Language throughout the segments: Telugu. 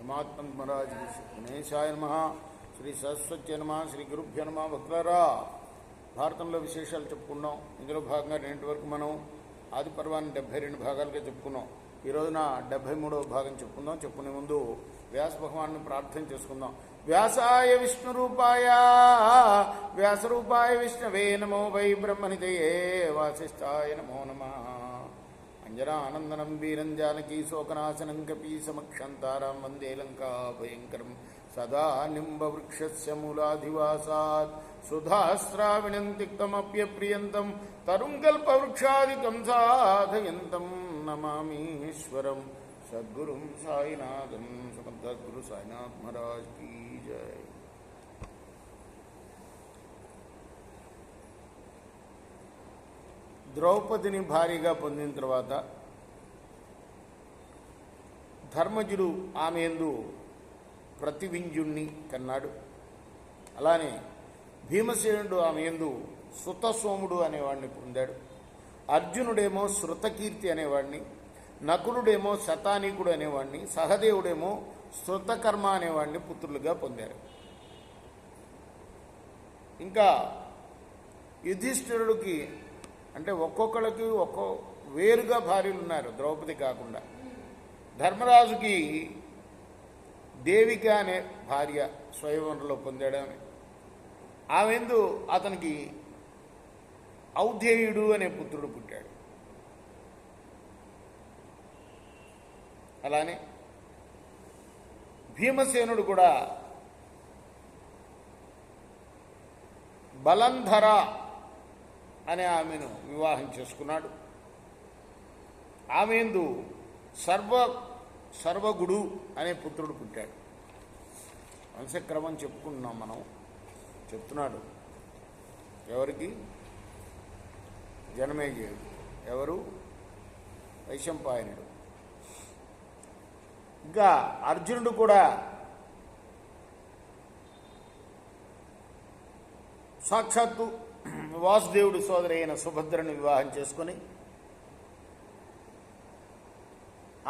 परमात्मा महाराज गणेशाय नमः श्री सरस्वती नमः श्री गुरुभ्यो नमः భక్తులారా భారతంలో విశేషాలు చెప్పుకున్నాం. ఇందులో భాగంగా నేటి వరకు మనం ఆది పర్వాన్ని 72 భాగాలుగా చెప్పుకున్నాం. ఈ రోజున 73వ భాగం చెప్పుకుందాం. చెప్పుకునే ముందు వ్యాస భగవాన్ని ప్రార్థన చేసుకుందాం. వ్యాసాయ విష్ణురూపాయ వ్యాసరూపాయ విష్ణవే నమో వై బ్రహ్మనిధయే వాసిష్ఠాయ నమో నమః. అంజనానందనం వీరం జానకీ శోకనాశనం కపీ సమక్షంతారాం వందే లంకా భయంకరం సదా నింబవృక్షస్య మూలాధివాసాత్ సుధాస్రావిణం తిక్తమప్యప్రియంతం తరుం కల్పవృక్షాదికం సాధయంతం నమామీశ్వరం సద్గురుం సాయినాథం సమర్థగురు సాయినాథ్ మహారాజ్ కీ జై. ద్రౌపదిని భారీగా పొందిన తర్వాత ధర్మజుడు ఆమె యందు ప్రతివింజుణ్ణి కన్నాడు. అలానే భీమసేనుడు ఆమె యందు సుతసోముడు అనేవాడిని పొందాడు. అర్జునుడేమో శృతకీర్తి అనేవాడిని, నకులుడేమో శతానీకుడు అనేవాడిని, సహదేవుడేమో శృతకర్మ అనేవాడిని పుత్రులుగా పొందారు. ఇంకా యుధిష్ఠిరుడికి అంటే ఒక్కొక్కళ్ళకి వేరుగా భార్యలు ఉన్నారు, ద్రౌపది కాకుండా. ధర్మరాజుకి దేవిక అనే భార్య స్వయంవరంలో పొందాడు. ఆమెందు అతనికి ఔధేయుడు అనే పుత్రుడు పుట్టాడు. అలానే భీమసేనుడు కూడా బలంధర అనే ఆమెను వివాహం చేసుకున్నాడు. ఆమెందు సర్వగుడు అనే పుత్రుడు పుట్టాడు. వంశక్రమం చెప్పుకుంటున్నాం మనం. చెప్తున్నాడు ఎవరికి? జనమేజయుడు. ఎవరు? వైశంపాయనుడు. ఇంకా అర్జునుడు కూడా సాక్షాత్తు వాసుదేవుడు సోదరి అయిన సుభద్రను వివాహం చేసుకొని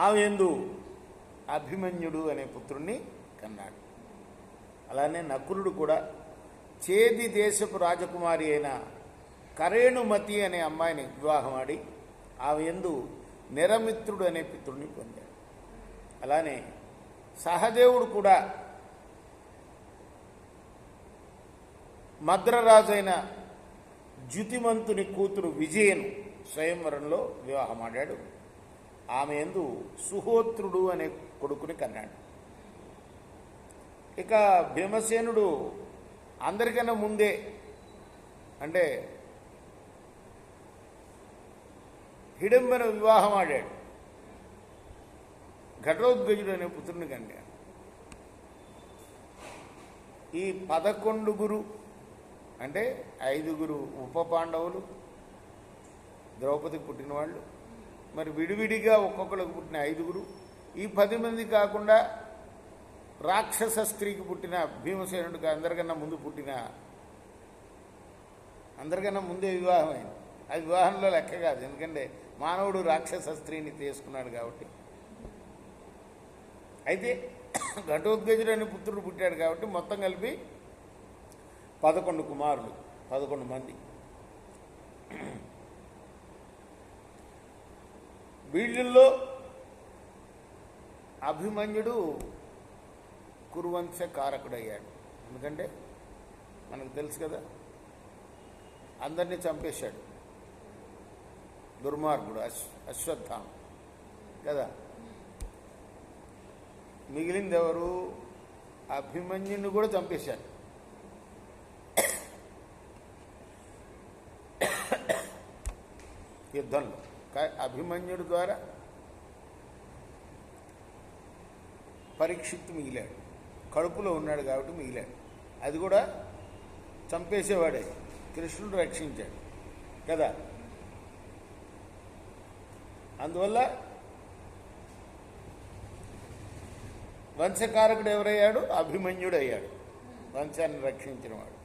ఆమె యందు అభిమన్యుడు అనే పుత్రుణ్ణి కన్నాడు. అలానే నకులుడు కూడా చేది దేశపు రాజకుమారి అయిన కరేణుమతి అనే అమ్మాయిని వివాహమాడి ఆమె యందు నిరమిత్రుడు అనే పుత్రుణ్ణి పొందాడు. అలానే సహదేవుడు కూడా మద్రరాజైన జ్యుతిమంతుని కూతురు విజయను స్వయంవరంలో వివాహమాడాడు. ఆమె యందు సుహోత్రుడు అనే కొడుకుని కన్నాడు. ఇక భీమసేనుడు అందరికన్నా ముందే అంటే హిడింబను వివాహం ఆడాడు. ఘటోద్గజుడు అనే పుత్రుని కన్నాడు. ఈ 11 అంటే 5 ఉప పాండవులు ద్రౌపదికి పుట్టిన వాళ్ళు, మరి విడివిడిగా ఒక్కొక్కరికి పుట్టిన 5. ఈ 10 మంది కాకుండా రాక్షస స్త్రీకి పుట్టిన భీమసేనుడికి అందరికన్నా ముందే వివాహం అయింది. అది వివాహంలో లెక్క కాదు, ఎందుకంటే మానవుడు రాక్షస స్త్రీని తీసుకున్నాడు కాబట్టి. అయితే ఘటోద్గజుడు అనే పుత్రుడు పుట్టాడు కాబట్టి మొత్తం కలిపి 11 కుమారులు, 11 మంది. వీళ్ళల్లో అభిమన్యుడు కురువంశ కారకుడయ్యాడు. ఎందుకంటే మనకు తెలుసు కదా, అందరినీ చంపేశాడు. దుర్మార్గుడు అశ్వత్థామ కదా. మిగిలింది ఎవరు? అభిమన్యుని కూడా చంపేశాడు. యుద్ధంలో అభిమన్యుడి ద్వారా పరీక్షిత్తు మిగిలాడు. కడుపులో ఉన్నాడు కాబట్టి మిగిలాడు. అది కూడా చంపేసేవాడే, కృష్ణుడు రక్షించాడు కదా. అందువల్ల వంశకారకుడు ఎవరయ్యాడు? అభిమన్యుడు అయ్యాడు, వంశాన్ని రక్షించినవాడు.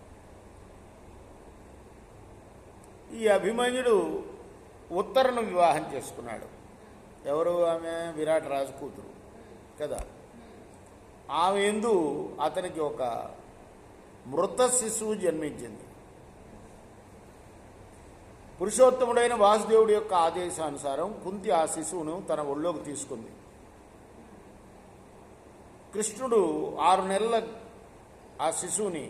ఈ అభిమన్యుడు ఉత్తరను వివాహం చేసుకున్నాడు. ఎవరు ఆమె? విరాట్ రాజు కూతురు కదా. ఆమె యందు అతనికి ఒక మృత శిశువు జన్మించింది. పురుషోత్తముడైన వాసుదేవుడి యొక్క ఆదేశానుసారం కుంతి ఆ శిశువును తన ఒళ్ళోకి తీసుకుంది. కృష్ణుడు 6 నెలల ఆ శిశువుని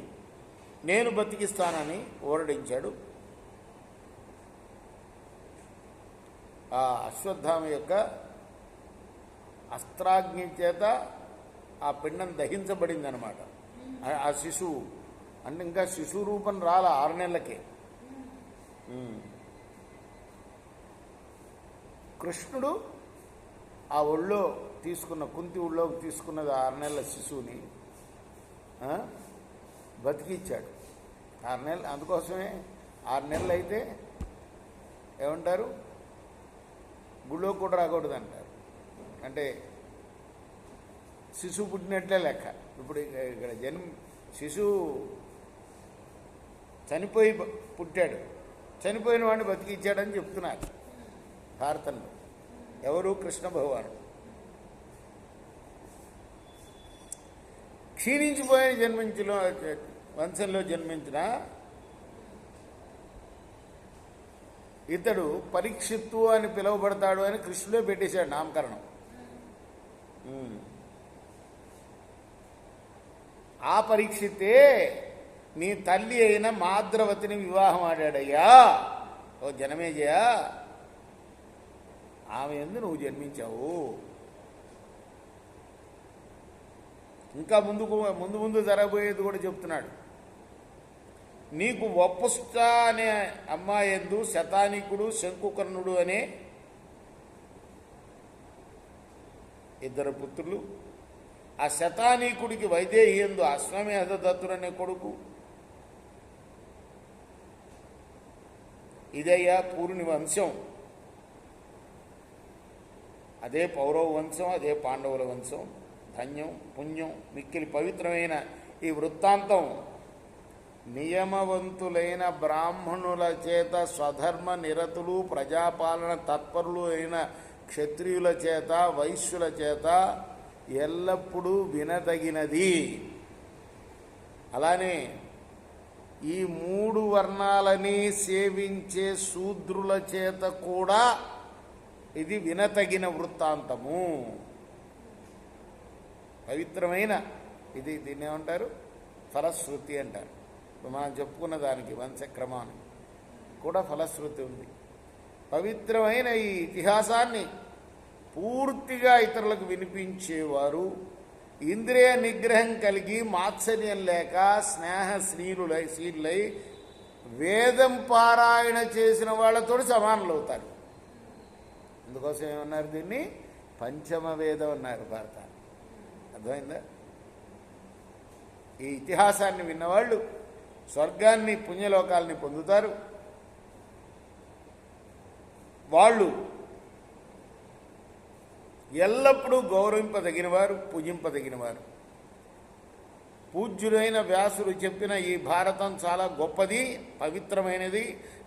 నేను బతికిస్తానని ఓరడించాడు. ఆ అశ్వత్థామ యొక్క అస్త్రాగ్ని చేత ఆ పిండం దహించబడింది అన్నమాట. ఆ శిశువు అంటే ఇంకా శిశువు రూపం రాల 6 నెలలకే. కృష్ణుడు ఆ ఒళ్ళో తీసుకున్న కుంతి ఒళ్ళోకి తీసుకున్నది 6 నెలల శిశువుని బతికిచ్చాడు. 6 నెలలు, అందుకోసమే 6 నెలలు అయితే ఏమంటారు, గుళ్ళో కూడా రాకూడదు అంటారు. అంటే శిశువు పుట్టినట్లే లెక్క. ఇప్పుడు ఇక్కడ శిశువు చనిపోయి పుట్టాడు, చనిపోయిన వాడిని బతికిచ్చాడని చెప్తున్నారు భారతంలో. ఎవరు? కృష్ణ భగవానుడు. క్షీణించిపోయిన వంశంలో జన్మించిన ఇతడు పరీక్షిత్తు అని పిలువబడతాడు అని కృష్ణుడే పెట్టేశాడు నామకరణం. ఆ పరీక్షితే నీ తల్లి అయిన మాద్రవతిని వివాహం ఆడాడయ్యా. ఓ జనమేజయా, ఆమె యందు నువ్వు జన్మించావు. ఇంకా ముందు జరగబోయేది కూడా చెప్తున్నాడు. నీకు వపుష్ట అనే అమ్మాయి యందు శతానీకుడు శంకుకర్ణుడు అనే 2 పుత్రులు. ఆ శతానీకుడికి వైదేహి యందు అశ్వమేధ దత్తుడు అనే కొడుకు. ఇదయ్యా పూర్ణి వంశం. అదే పౌరవ వంశం, అదే పాండవుల వంశం. ధన్యం, పుణ్యం, మిక్కిలి పవిత్రమైన ఈ వృత్తాంతం నియమవంతులైన బ్రాహ్మణుల చేత, స్వధర్మ నిరతులు, ప్రజాపాలన తత్పరులు అయిన క్షత్రియుల చేత, వైశ్యుల చేత ఎల్లప్పుడూ వినదగినది. అలానే ఈ 3 వర్ణాలని సేవించే శూద్రుల చేత కూడా ఇది వినతగిన వృత్తాంతము. పవిత్రమైన ఇది, దీన్ని ఏమంటారు? ఫలశ్రుతి అంటారు. మనం చెప్పుకున్న దానికి వంశక్రమాన్ని కూడా ఫలశ్రుతి ఉంది. పవిత్రమైన ఈ ఇతిహాసాన్ని పూర్తిగా ఇతరులకు వినిపించేవారు ఇంద్రియ నిగ్రహం కలిగి, మాత్సర్యం లేక, స్నేహశీలులై వేదం పారాయణ చేసిన వాళ్ళతో సమానులు అవుతారు. అందుకోసం ఏమన్నారు? దీన్ని పంచమ వేదం అన్నారు భారతాన్ని. అర్థమైందా? ఈ ఇతిహాసాన్ని విన్నవాళ్ళు స్వర్గాన్ని, పుణ్యలోకాలని పొందుతారు. వాళ్ళు ఎల్లప్పుడూ గౌరవింపదగినవారు, పూజింపదగినవారు. పూజ్యులైన వ్యాసుడు చెప్పిన ఈ భారతం చాలా గొప్పది, పవిత్రమైనది.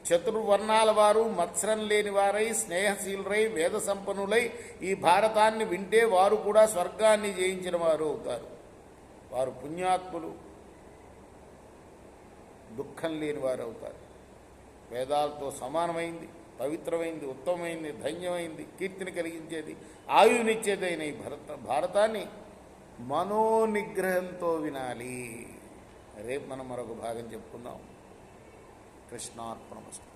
చతుర్వర్ణాల వారు మత్సరం లేని వారై, స్నేహశీలురై, వేద సంపన్నులై ఈ భారతాన్ని వింటే వారు కూడా స్వర్గాన్ని జయించిన వారు అవుతారు. వారు పుణ్యాత్ములు, దుఃఖం లేని వారు అవుతారు. వేదాలతో సమానమైంది, పవిత్రమైంది, ఉత్తమమైంది, ధన్యమైంది, కీర్తిని కలిగించేది, ఆయునిచ్చేదైన ఈ భారతాన్ని మనోనిగ్రహంతో వినాలి. రేపు మనం మరొక భాగం చెప్పుకుందాం. కృష్ణార్పణమస్తు.